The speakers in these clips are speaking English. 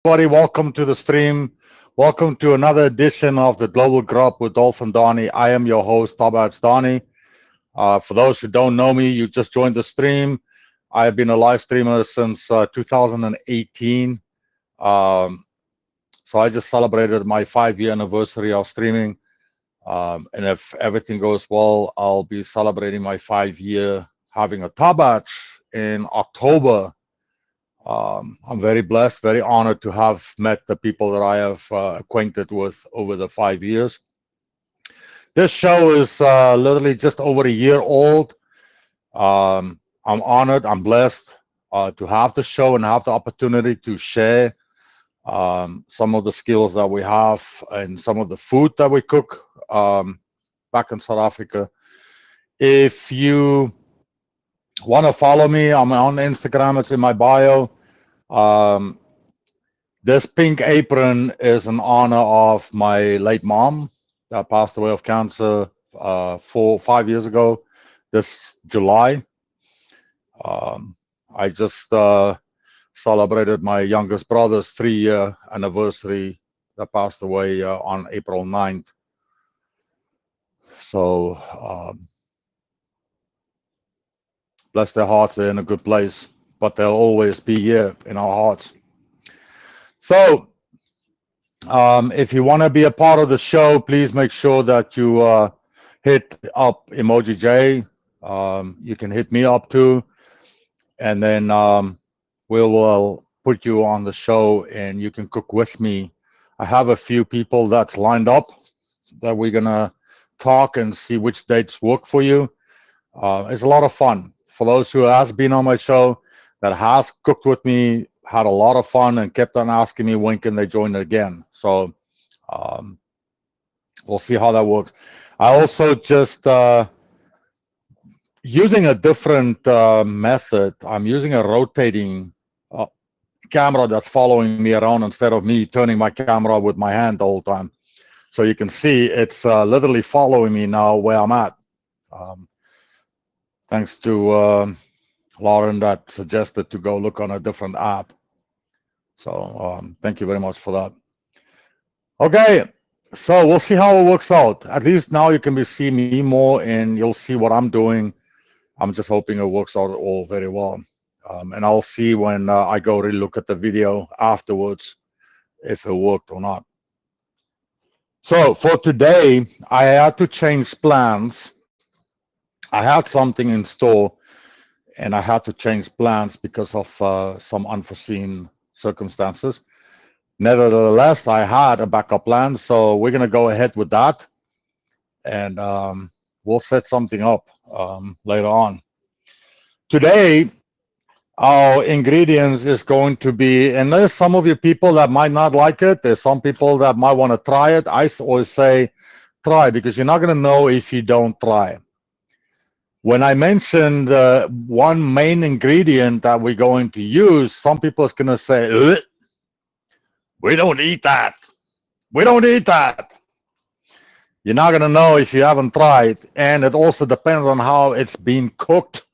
everybody. Welcome to the stream. Welcome to another edition of the Global Grub with Dolph and Donnie. I am your host, Tabats Donnie. For those who don't know me, you just joined the stream. I've been a live streamer since 2018. Um, so I just celebrated my 5-year anniversary of streaming. And if everything goes well, I'll be celebrating my 5 year having a Tabats in October. I'm very blessed, very honored to have met the people that I have acquainted with over the 5 years. This show is literally just over a year old. I'm honored, I'm blessed to have the show and have the opportunity to share some of the skills that we have and some of the food that we cook back in South Africa. If you want to follow me, I'm on Instagram, it's in my bio. Um, This pink apron is in honor of my late mom that passed away of cancer 5 years ago this July. Um, I just celebrated my youngest brother's 3 year anniversary that passed away on April 9th. So bless their hearts, they're in a good place, but they'll always be here in our hearts. So if you want to be a part of the show, please make sure that you hit up Emoji J. You can hit me up too, and then we'll put you on the show, and you can cook with me. I have a few people that's lined up that we're gonna talk and see which dates work for you. It's a lot of fun for those who has been on my show that has cooked with me. Had a lot of fun and kept on asking me when can they join again. So um, we'll see how that works. I also just using a different method. I'm using a rotating uh, camera that's following me around instead of me turning my camera with my hand the whole time. So you can see it's literally following me now where I'm at. Um, Thanks to Lauren that suggested to go look on a different app. So thank you very much for that. Okay, so we'll see how it works out. At least now you can be see me more and you'll see what I'm doing. I'm just hoping it works out all very well. And I'll see when I go relook at the video afterwards if it worked or not. So for today, I had to change plans. I had something in store and I had to change plans because of some unforeseen circumstances. Nevertheless, I had a backup plan, so we're gonna go ahead with that, and we'll set something up later on. Today, our ingredients is going to be, and there's some of you people that might not like it. There's some people that might want to try it. Always say, try, because you're not gonna know if you don't try. When I mentioned the one main ingredient that we're going to use, some people is gonna say, "Ugh, we don't eat that. We don't eat that." You're not gonna know if you haven't tried, and it also depends on how it's being cooked,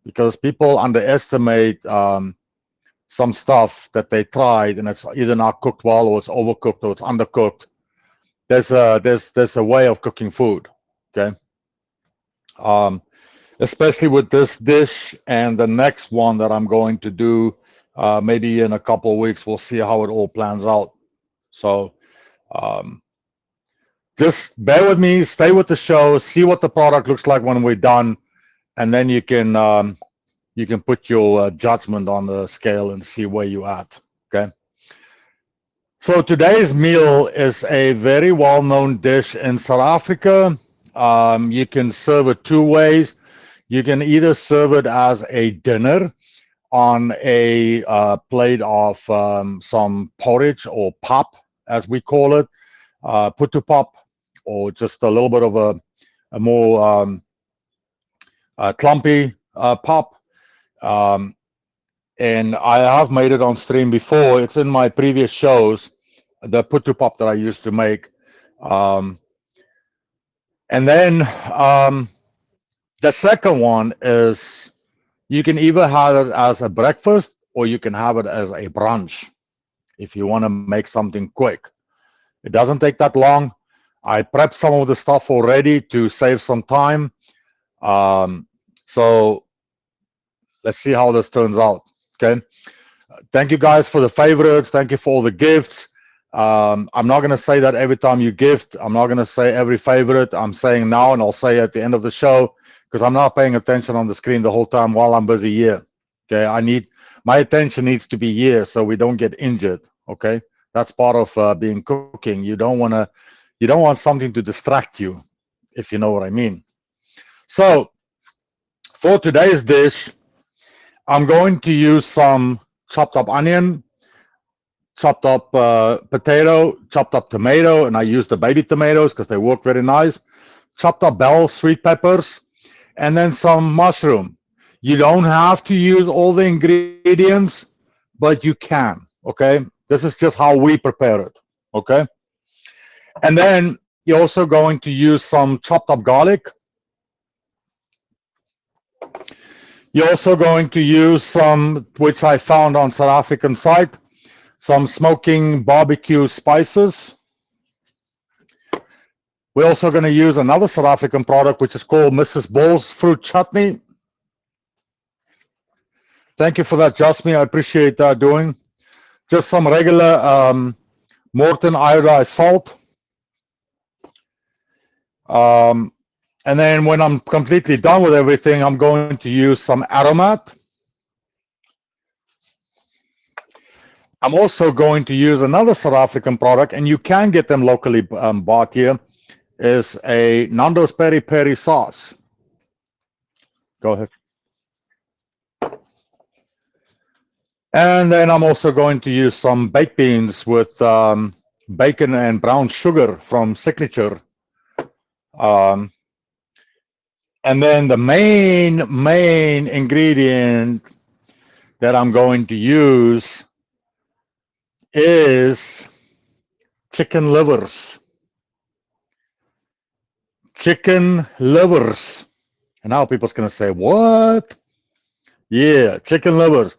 because people underestimate some stuff that they tried, and it's either not cooked well, or it's overcooked, or it's undercooked. There's a way of cooking food, okay? Um, Especially with this dish and the next one that I'm going to do, maybe in a couple of weeks, we'll see how it all plans out. So. Um, just bear with me, stay with the show, see what the product looks like when we're done, and then you can put your judgment on the scale and see where you at. Okay. So today's meal is a very well-known dish in South Africa. You can serve it two ways. You can either serve it as a dinner on a plate of some porridge or pap, as we call it, putu pap, or just a little bit of a more clumpy pop. Um, and I have made it on stream before. It's in my previous shows, the putu pop that I used to make. Um, and then the second one is you can either have it as a breakfast or you can have it as a brunch. if you want to make something quick. It doesn't take that long. I prepped some of the stuff already to save some time. Um, so let's see how this turns out. Okay. Thank you guys for the favorites. Thank you for all the gifts. I'm not going to say that every time you gift. I'm not going to say every favorite. I'm saying now, and I'll say at the end of the show, because I'm not paying attention on the screen the whole time while I'm busy here. Okay. My attention needs to be here so we don't get injured. Okay. That's part of being cooking. You don't want something to distract you, if you know what I mean. So for today's dish, I'm going to use some chopped up onion, chopped up potato, chopped up tomato, and I use the baby tomatoes because they work very nice. Chopped up bell sweet peppers, and then some mushroom. You don't have to use all the ingredients, but you can. Okay, this is just how we prepare it. Okay, and then you're also going to use some chopped up garlic. You're also going to use some, which I found on South African site, some smoking barbecue spices. We're also going to use another South African product, which is called Mrs. Ball's Fruit Chutney. Thank you for that, Jasmine. I appreciate that doing. Just some regular Morton iodized salt. And then when I'm completely done with everything, I'm going to use some aromat. I'm also going to use another South African product, and you can get them locally bought here, is a Nando's peri peri sauce. Go ahead. And then I'm also going to use some baked beans with bacon and brown sugar from Signature. And then the main ingredient that I'm going to use is chicken livers. Chicken livers. And now people's going to say, what? Yeah, chicken livers.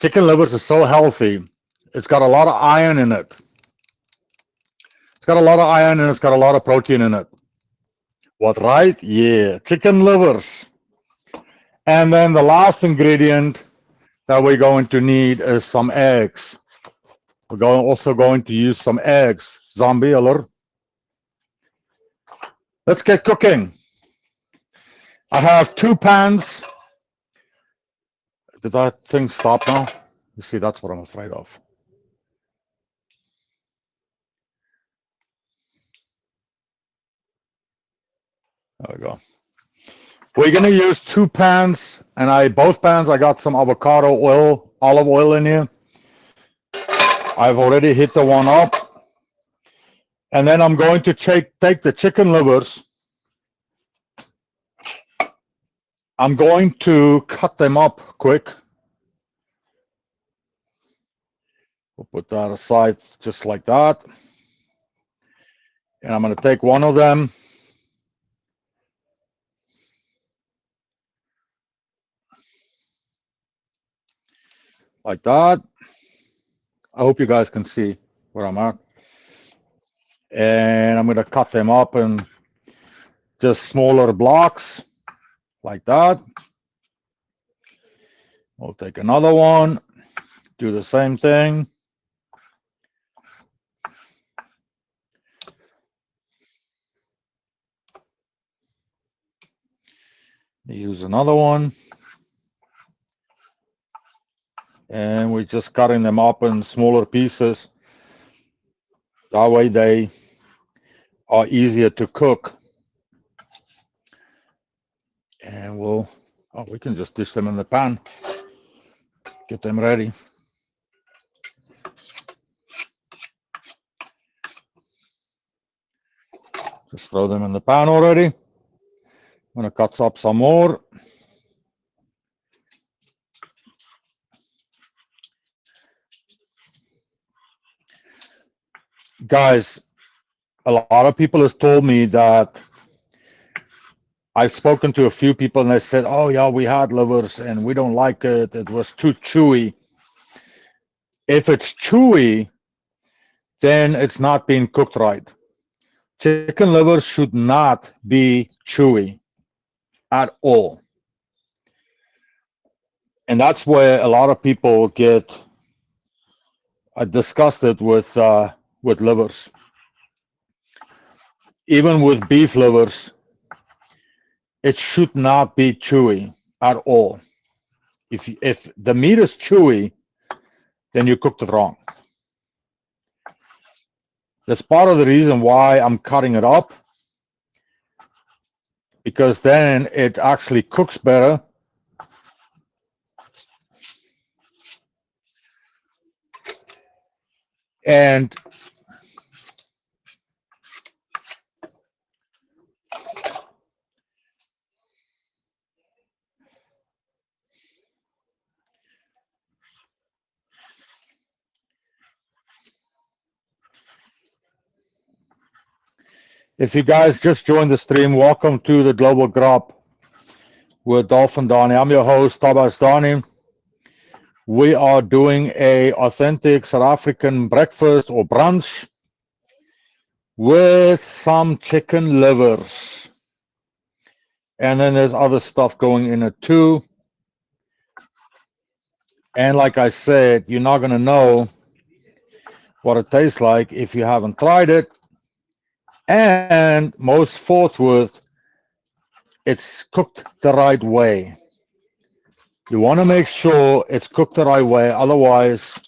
Chicken livers is so healthy. It's got a lot of iron in it. It's got a lot of iron and it's got a lot of protein in it. What, right? Yeah, chicken livers. And then the last ingredient that we're going to need is some eggs. We're also going to use some eggs. Zombie alert. Let's get cooking. I have 2 pans. Did that thing stop now? You see, that's what I'm afraid of. There we go. We're gonna use 2 pans, and both pans I got some avocado oil, olive oil in here. I've already hit the one up, and then I'm going to take the chicken livers. I'm going to cut them up quick. We'll put that aside just like that, and I'm going to take one of them. Like that. I hope you guys can see where I'm at. And I'm going to cut them up in just smaller blocks, like that. We'll take another one, do the same thing. Use another one. And we're just cutting them up in smaller pieces. That way they are easier to cook. And we can just dish them in the pan. Get them ready. Just throw them in the pan already. I'm gonna cut up some more. Guys, a lot of people has told me that I've spoken to a few people and they said, oh yeah, we had livers and we don't like it. It was too chewy. If it's chewy, then it's not being cooked right. Chicken livers should not be chewy at all. And that's where a lot of people get disgusted with livers. Even with beef livers, it should not be chewy at all. If the meat is chewy, then you cooked it wrong. That's part of the reason why I'm cutting it up, because then it actually cooks better. And if you guys just joined the stream, welcome to the Global Grub with Dolphin Donnie. I'm your host, Tabas Donnie. We are doing a authentic South African breakfast or brunch with some chicken livers. And then there's other stuff going in it too. And like I said, you're not going to know what it tastes like if you haven't tried it. And most forthwith, it's cooked the right way. You want to make sure it's cooked the right way. Otherwise,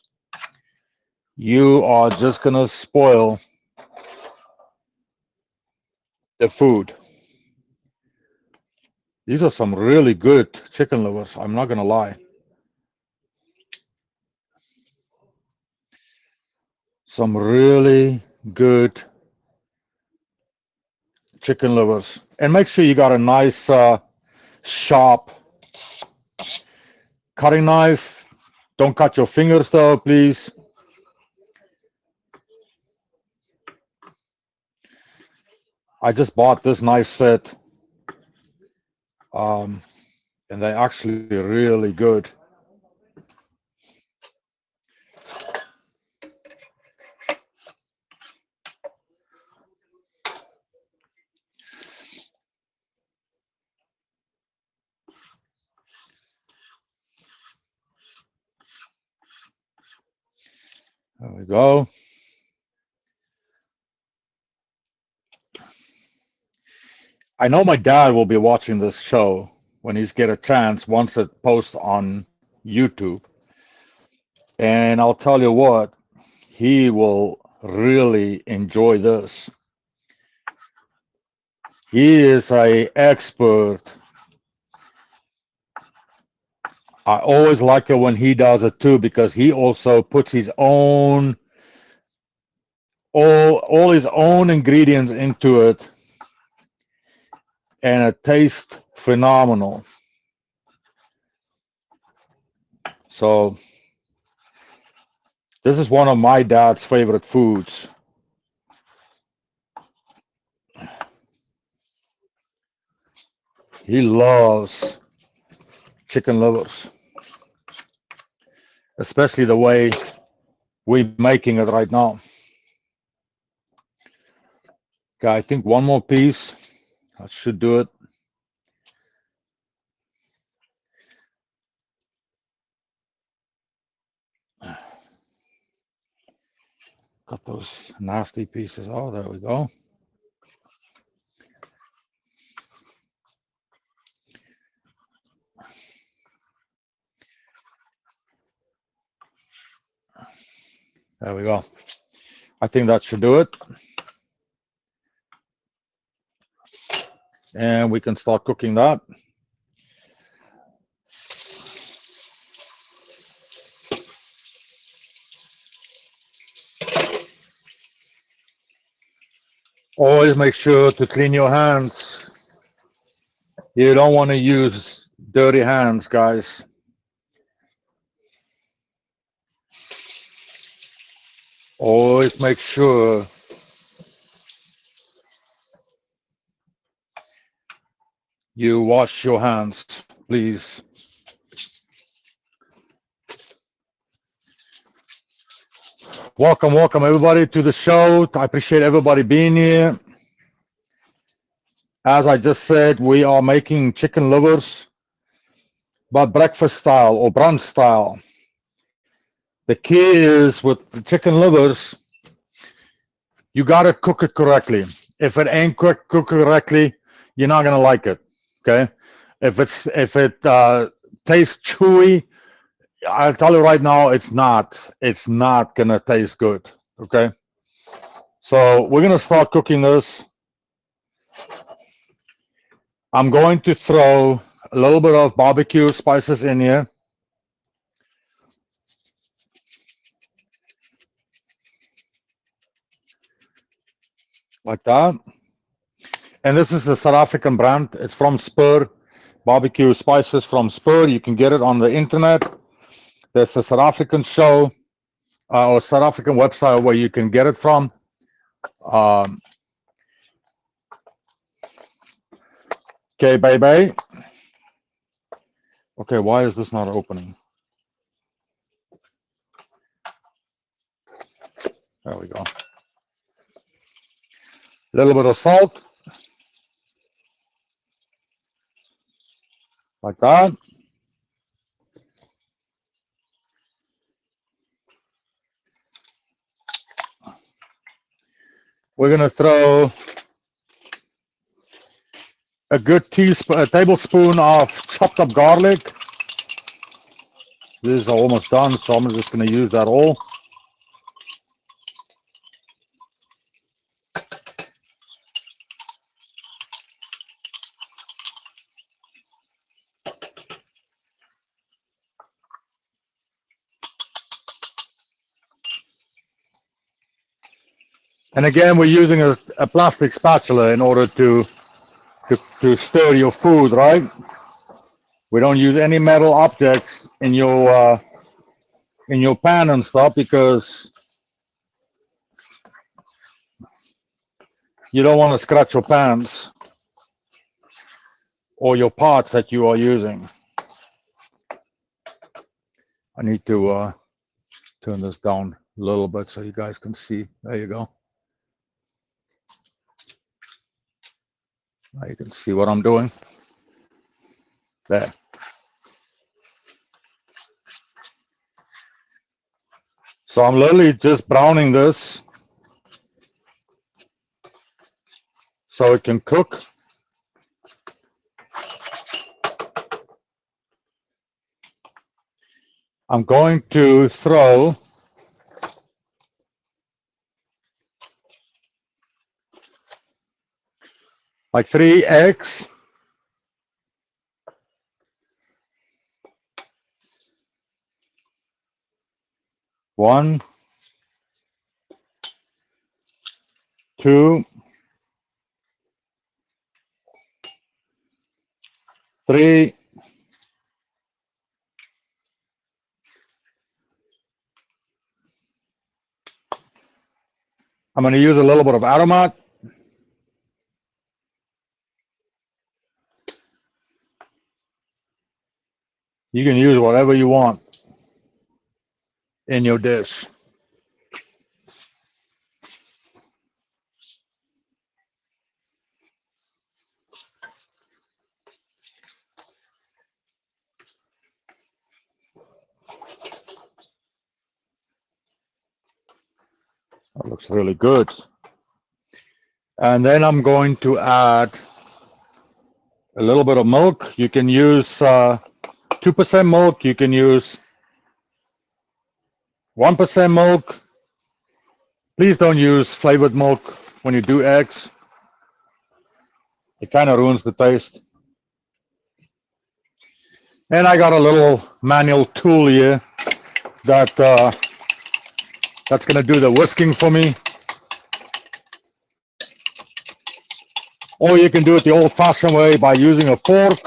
you are just going to spoil the food. These are some really good chicken livers. I'm not going to lie. Some really good chicken livers. And make sure you got a nice sharp cutting knife. Don't cut your fingers though, please. I just bought this knife set, and they're actually really good. There we go. I know my dad will be watching this show when he's get a chance once it posts on YouTube. And I'll tell you what, he will really enjoy this. He is a expert. I always like it when he does it too, because he also puts his own all his own ingredients into it, and it tastes phenomenal. So this is one of my dad's favorite foods. He loves chicken livers, especially the way we're making it right now. Okay, I think one more piece. That should do it. Got those nasty pieces. Oh, there we go. There we go. I think that should do it. And we can start cooking that. Always make sure to clean your hands. You don't want to use dirty hands, guys. Always make sure you wash your hands, please. Welcome, welcome everybody to the show. I appreciate everybody being here. As I just said, we are making chicken livers, but breakfast style or brunch style. The key is with the chicken livers, you gotta cook it correctly. If it ain't cooked correctly, you're not gonna like it. Okay. If it tastes chewy, I'll tell you right now, it's not. It's not gonna taste good. Okay. So we're gonna start cooking this. I'm going to throw a little bit of barbecue spices in here. Like that. And this is a South African brand. It's from Spur. Barbecue spices from Spur. You can get it on the internet. There's a South African show or South African website where you can get it from. Um, okay, baby. Okay, why is this not opening? There we go. A little bit of salt. Like that. We're going to throw a good a tablespoon of chopped up garlic. This is almost done, so I'm just going to use that all. And again, we're using a plastic spatula in order to stir your food, right? We don't use any metal objects in your pan and stuff because you don't want to scratch your pans or your pots that you are using. I need to turn this down a little bit so you guys can see. There you go. Now you can see what I'm doing. There. So I'm literally just browning this so it can cook. I'm going to throw like 3 eggs. One, two, three. I'm going to use a little bit of aromat. You can use whatever you want in your dish. That looks really good. And then I'm going to add a little bit of milk. You can use 2% milk. You can use 1% milk. Please don't use flavored milk when you do eggs. It kind of ruins the taste. And I got a little manual tool here that that's going to do the whisking for me. Or you can do it the old-fashioned way by using a fork.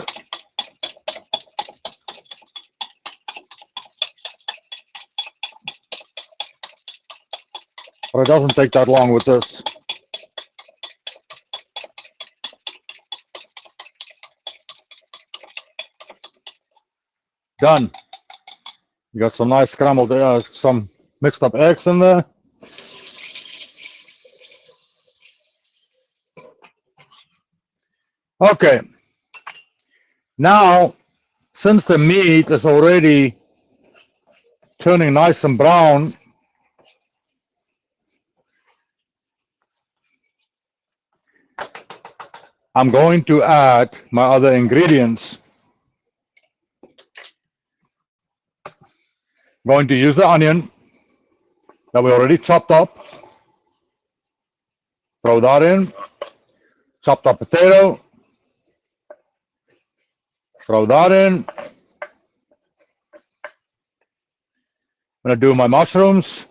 But it doesn't take that long with this. Done. You got some nice scrambled, some mixed up eggs in there. Okay. Now, since the meat is already turning nice and brown, I'm going to add my other ingredients. I'm going to use the onion that we already chopped up. Throw that in. Chopped up potato. Throw that in. I'm going to do my mushrooms.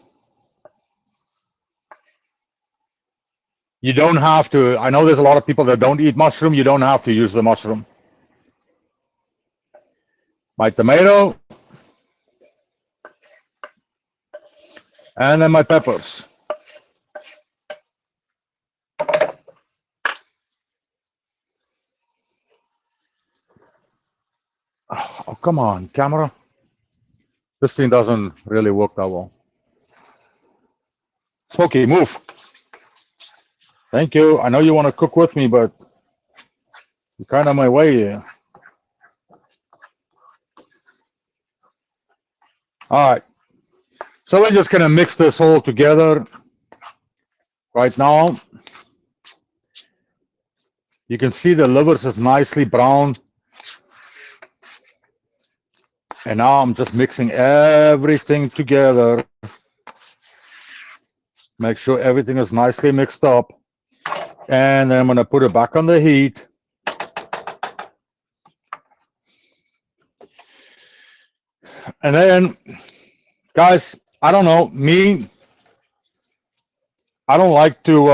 You don't have to. I know there's a lot of people that don't eat mushroom. You don't have to use the mushroom. My tomato. And then my peppers. Oh, come on, camera. This thing doesn't really work that well. Smokey, move. Thank you. I know you want to cook with me, but you're kind of in my way here. All right. So we're just going to mix this all together right now. You can see the livers is nicely brown. And now I'm just mixing everything together. Make sure everything is nicely mixed up. And then I'm going to put it back on the heat. And then, guys, I don't know, me, I don't like to,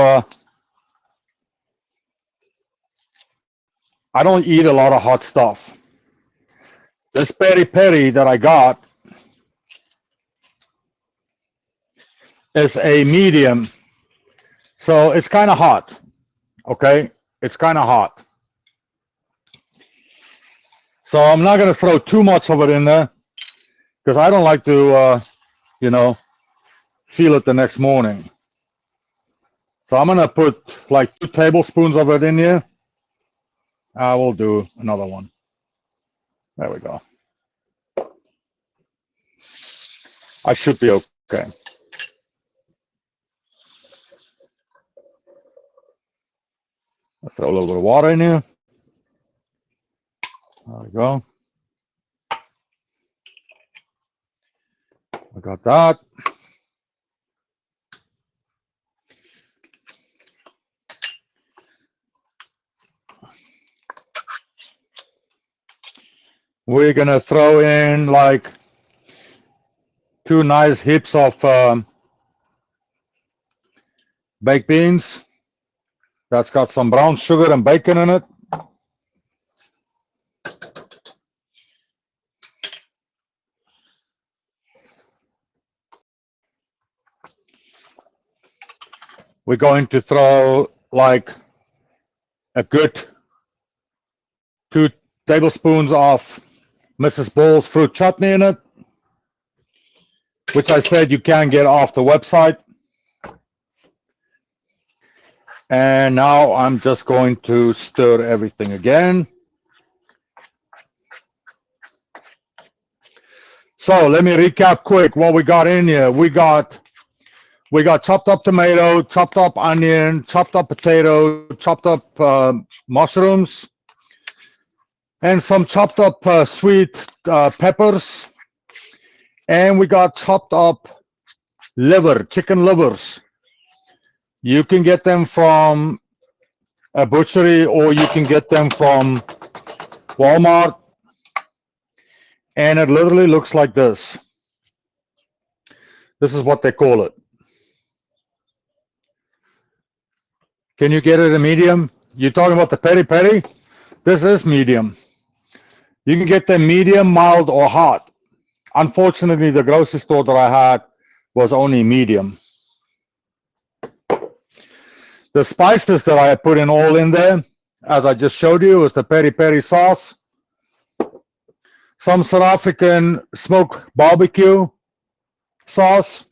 I don't eat a lot of hot stuff. This peri peri that I got is a medium. So it's kind of hot, okay? It's kind of hot. So I'm not going to throw too much of it in there because I don't like to, you know, feel it the next morning. So I'm going to put like 2 tablespoons of it in here. I will do another one. There we go. I should be okay. I'll throw a little bit of water in here. There we go. I got that. We're going to throw in like 2 nice heaps of baked beans. That's got some brown sugar and bacon in it. We're going to throw like a good 2 tablespoons of Mrs. Ball's fruit chutney in it, which I said you can get off the website. And now I'm just going to stir everything again. So let me recap quick what we got in here. We got chopped up tomato, chopped up onion, chopped up potato, chopped up mushrooms, and some chopped up sweet peppers. And we got chopped up liver, chicken livers. You can get them from a butchery or you can get them from Walmart. And it literally looks like this. This is what they call it. Can you get it a medium? You're talking about the peri peri? This is medium. You can get them medium, mild, or hot. Unfortunately, the grocery store that I had was only medium. The spices that I put in all in there, as I just showed you, is the peri peri sauce, some South African smoked barbecue sauce,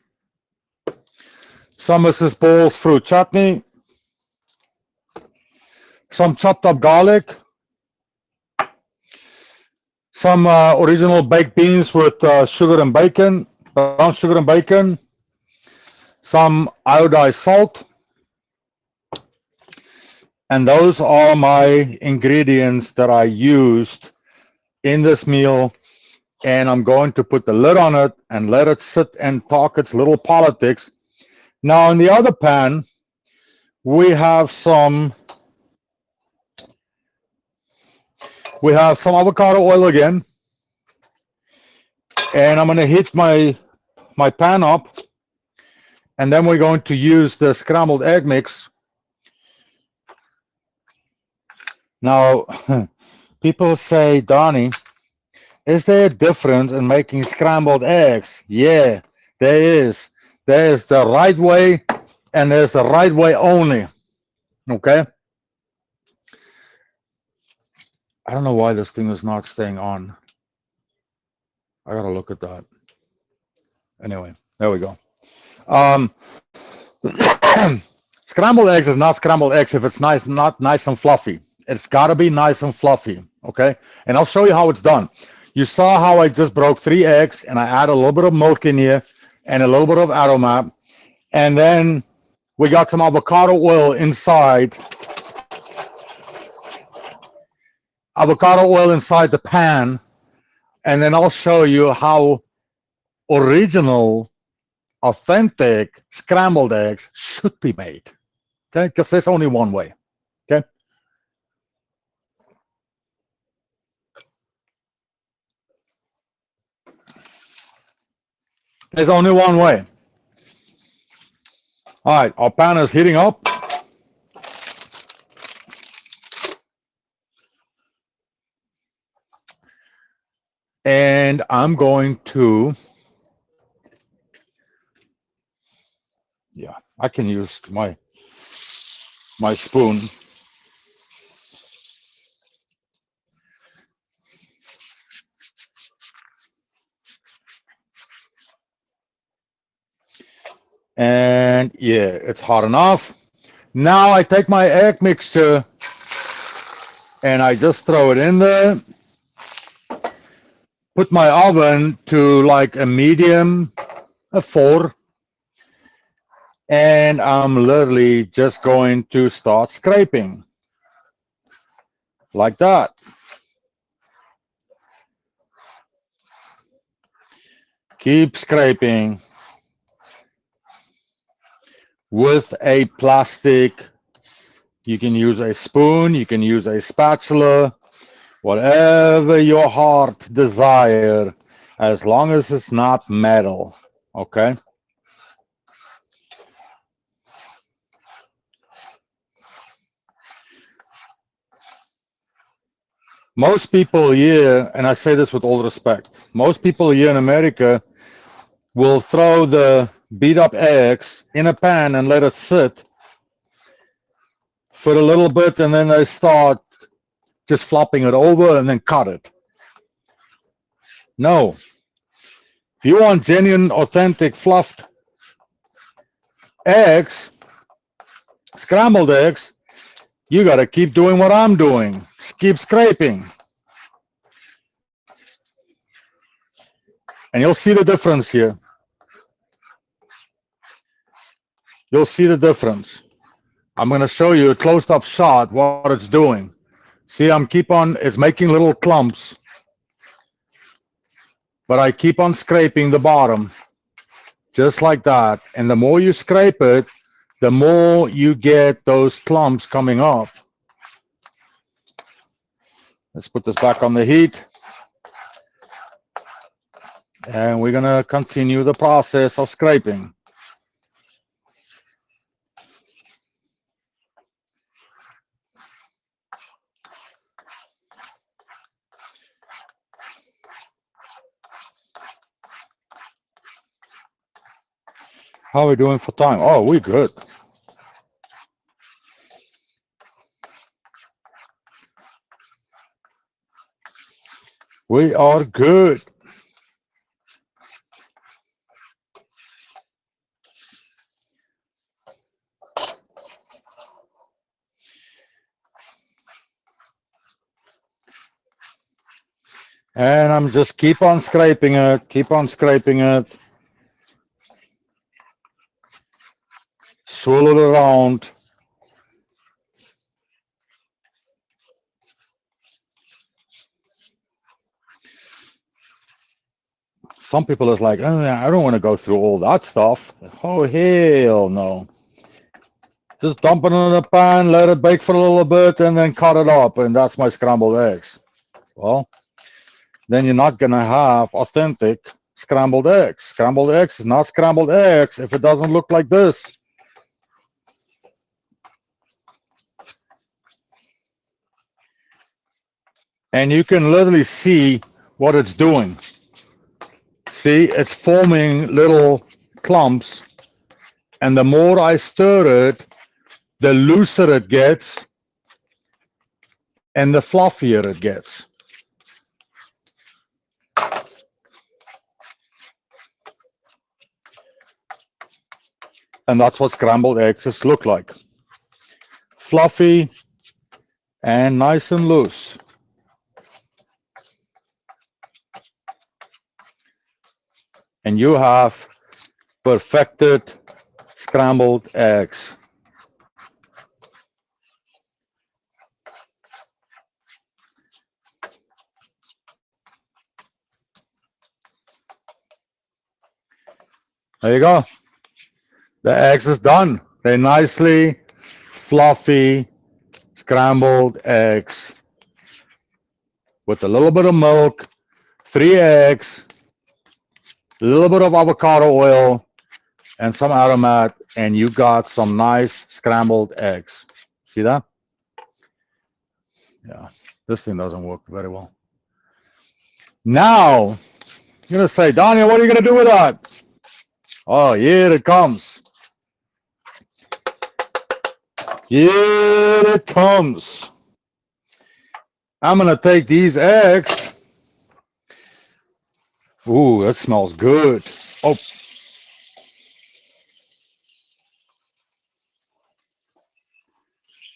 some Mrs. Paul's fruit chutney, some chopped up garlic, some original baked beans with sugar and bacon, brown sugar and bacon, some iodized salt, and those are my ingredients that I used in this meal. And I'm going to put the lid on it and let it sit and talk its little politics. Now, in the other pan, we have some avocado oil again, and I'm going to heat my pan up, and then we're going to use the scrambled egg mix. Now, people say, Donnie, is there a difference in making scrambled eggs? Yeah, there is. There is the right way, and there's the right way only. Okay? I don't know why this thing is not staying on. I gotta look at that. Anyway, there we go. Um, scrambled eggs is not scrambled eggs if it's not nice and fluffy. It's gotta be nice and fluffy. Okay? And I'll show you how it's done. You saw how I just broke 3 eggs and I add a little bit of milk in here and a little bit of aromat. And then we got some avocado oil inside. Avocado oil inside the pan. And then I'll show you how original, authentic scrambled eggs should be made. Okay? Because there's only one way. Okay? There's only one way. All right, our pan is heating up. And I'm going to, yeah, I can use my spoon. And yeah, it's hot enough. Now I take my egg mixture and I just throw it in there. Put my oven to like a medium, a 4. And I'm literally just going to start scraping. Like that. Keep scraping with a plastic. You can use a spoon, you can use a spatula, whatever your heart desire, as long as it's not metal. Okay? Most people here, and I say this with all respect, most people here in America will throw the beat up eggs in a pan and let it sit for a little bit, and then they start just flopping it over and then cut it. No. If you want genuine, authentic, fluffed eggs, scrambled eggs, you got to keep doing what I'm doing. Keep scraping. And you'll see the difference here. You'll see the difference. I'm going to show you a close-up shot what it's doing. See, it's making little clumps. But I keep on scraping the bottom. Just like that. And the more you scrape it, the more you get those clumps coming up. Let's put this back on the heat. And we're going to continue the process of scraping. How are we doing for time? Oh, we're good. We are good. And I'm just keep on scraping it, keep on scraping it, swirl it around. Some people is like, oh, I don't want to go through all that stuff. Oh, hell no. Just dump it in the pan, let it bake for a little bit, and then cut it up, and that's my scrambled eggs. Well, then you're not going to have authentic scrambled eggs. Scrambled eggs is not scrambled eggs if it doesn't look like this. And you can literally see what it's doing. See, it's forming little clumps, and the more I stir it, the looser it gets and the fluffier it gets. And that's what scrambled eggs look like. Fluffy and nice and loose. And you have perfected scrambled eggs. There you go. The eggs is done. They're nicely fluffy scrambled eggs with a little bit of milk, 3 eggs, a little bit of avocado oil, and some aromat, and you got some nice scrambled eggs. See that? Yeah, this thing doesn't work very well. Now, you're going to say, Daniel, what are you going to do with that? Oh, here it comes. Here it comes. I'm going to take these eggs. Ooh, that smells good. Oh.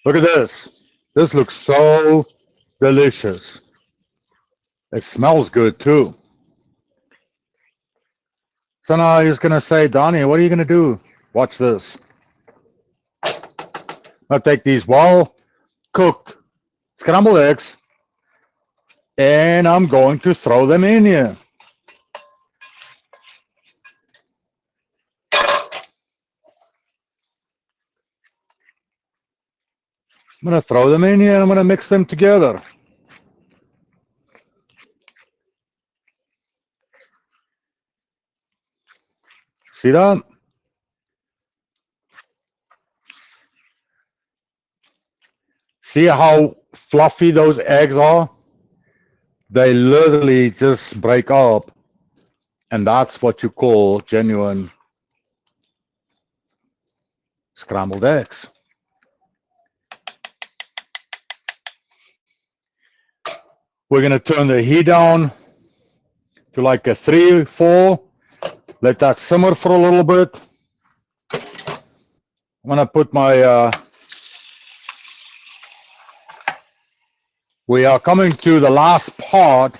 Look at this. This looks so delicious. It smells good too. So now he's going to say, Donnie, what are you going to do? Watch this. I'll take these well cooked scrambled eggs and I'm going to throw them in here. I'm going to throw them in here and I'm going to mix them together. See that? See how fluffy those eggs are? They literally just break up, and that's what you call genuine scrambled eggs. We're going to turn the heat down to like a 3, 4. Let that simmer for a little bit. I'm going to put my... we are coming to the last part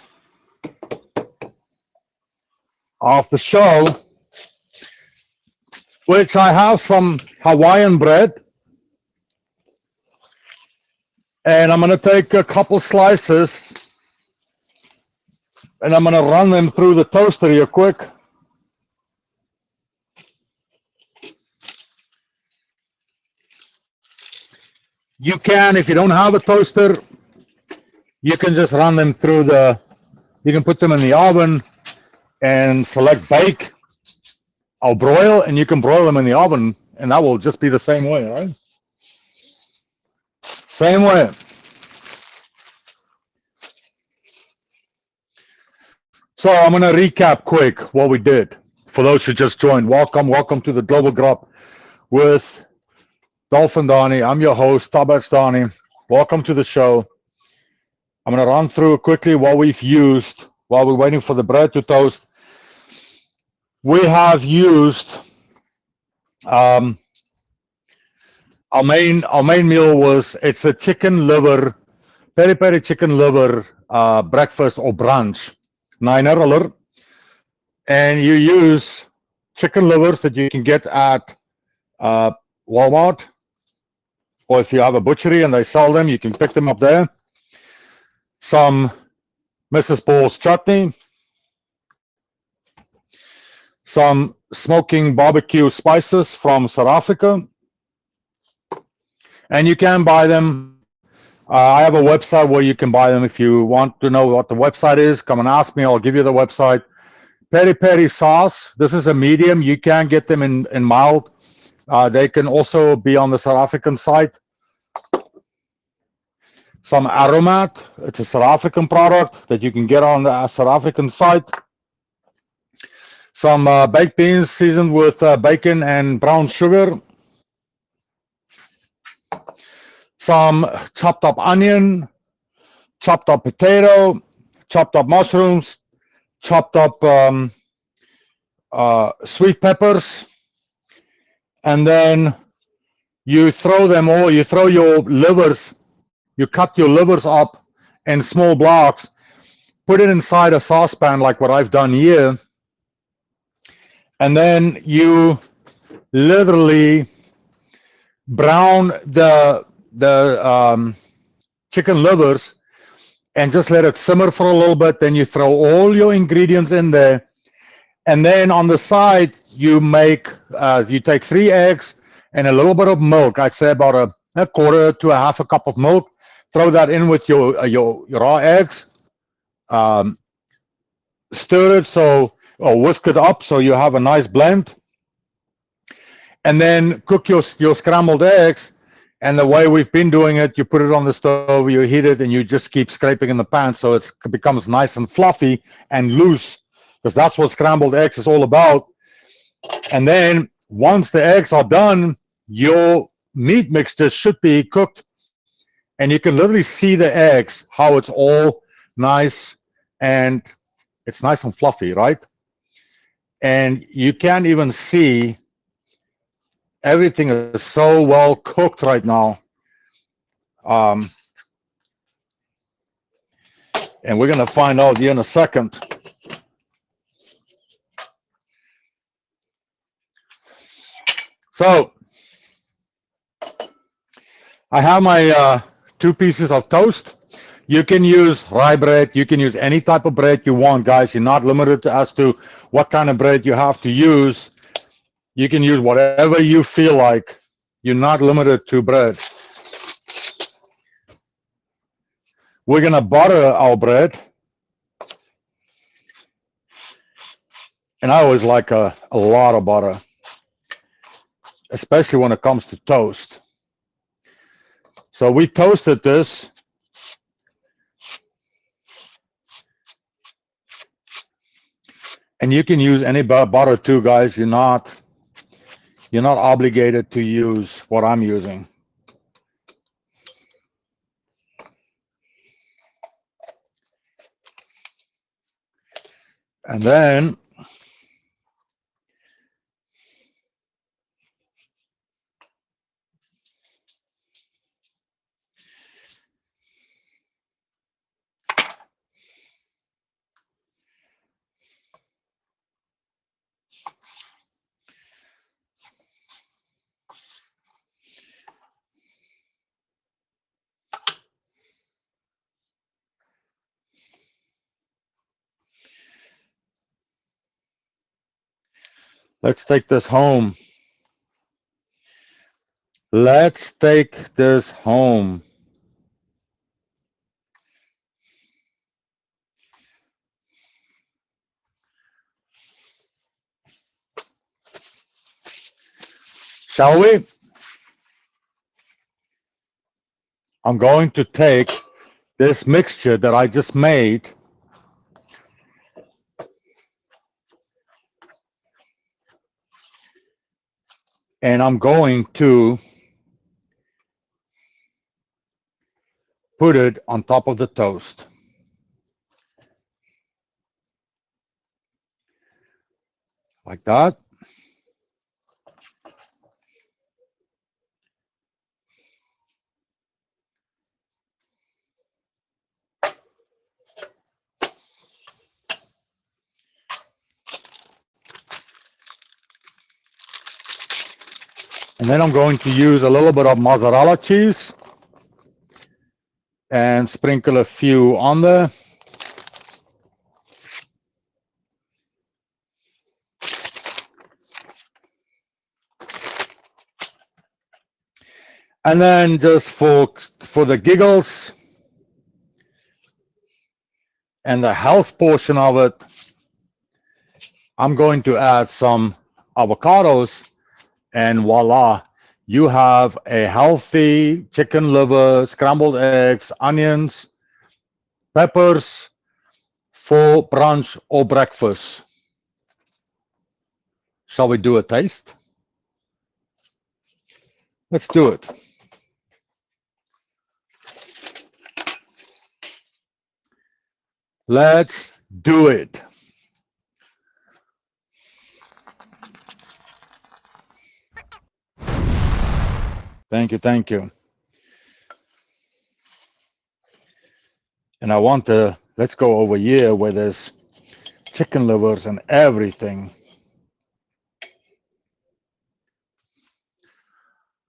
of the show, which I have some Hawaiian bread. And I'm going to take a couple slices and I'm going to run them through the toaster here quick. You can, if you don't have a toaster, you can just run them through you can put them in the oven and select bake or broil, and you can broil them in the oven, and that will just be the same way, right? Same way. So I'm going to recap quick what we did. For those who just joined, welcome to the Global Grub with Dolphin Donnie. I'm your host, Tabach Donnie. Welcome to the show. I'm going to run through quickly what we've used while we're waiting for the bread to toast. We have used our main meal was, it's a chicken liver peri peri chicken liver breakfast or brunch, $9. And you use chicken livers that you can get at uh, Walmart, or if you have a butchery and they sell them, you can pick them up there. Some Mrs. Paul's chutney, some smoking barbecue spices from South Africa, and you can buy them. I have a website where you can buy them. If you want to know what the website is, come and ask me. I'll give you the website. Peri peri sauce. This is a medium. You can get them in mild. They can also be on the South African site. Some aromat. It's a South African product that you can get on the South African site. Some baked beans seasoned with bacon and brown sugar. Some chopped up onion, chopped up potato, chopped up mushrooms, chopped up sweet peppers, and then you throw them all. You throw your livers. You cut your livers up in small blocks. Put it inside a saucepan like what I've done here, and then you literally brown the chicken livers and just let it simmer for a little bit. Then you throw all your ingredients in there, and then on the side you take 3 eggs and a little bit of milk. I'd say about a quarter to a half a cup of milk. Throw that in with your raw eggs. Um, Stir it or whisk it up so you have a nice blend, and then cook your scrambled eggs. And the way we've been doing it, you put it on the stove, you heat it, and you just keep scraping in the pan so it becomes nice and fluffy and loose, because that's what scrambled eggs is all about. And then once the eggs are done, your meat mixture should be cooked, and you can literally see the eggs, how it's all nice and it's nice and fluffy, right? And you can't even see, everything is so well cooked right now. Um, and we're going to find out here in a second. So I have my 2 pieces of toast. You can use rye bread. You can use any type of bread you want, guys. You're not limited as to what kind of bread you have to use. You can use whatever you feel like. You're not limited to bread. We're going to butter our bread. And I always like a lot of butter, especially when it comes to toast. So we toasted this. And you can use any butter too, guys. You're not obligated to use what I'm using. And then let's take this home. Let's take this home. Shall we? I'm going to take this mixture that I just made, and I'm going to put it on top of the toast. Like that. And then I'm going to use a little bit of mozzarella cheese and sprinkle a few on there. And then just for the giggles and the health portion of it, I'm going to add some avocados, and voila, you have a healthy chicken liver, scrambled eggs, onions, peppers for brunch or breakfast. Shall we do a taste? Let's do it. Let's do it. Thank you, thank you. And I want to, let's go over here where there's chicken livers and everything.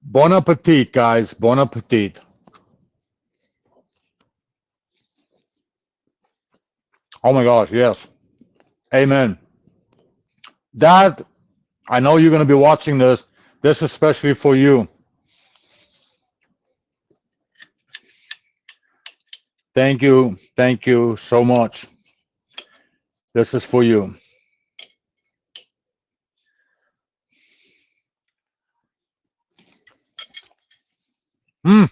Bon appetit, guys. Bon appetit. Oh my gosh, yes. Amen. Dad, I know you're going to be watching this. This is especially for you. Thank you. Thank you so much. This is for you. Mm.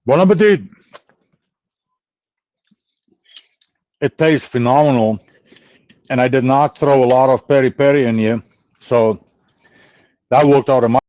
Bon appetit. It tastes phenomenal. And I did not throw a lot of peri peri in here. So that worked out in my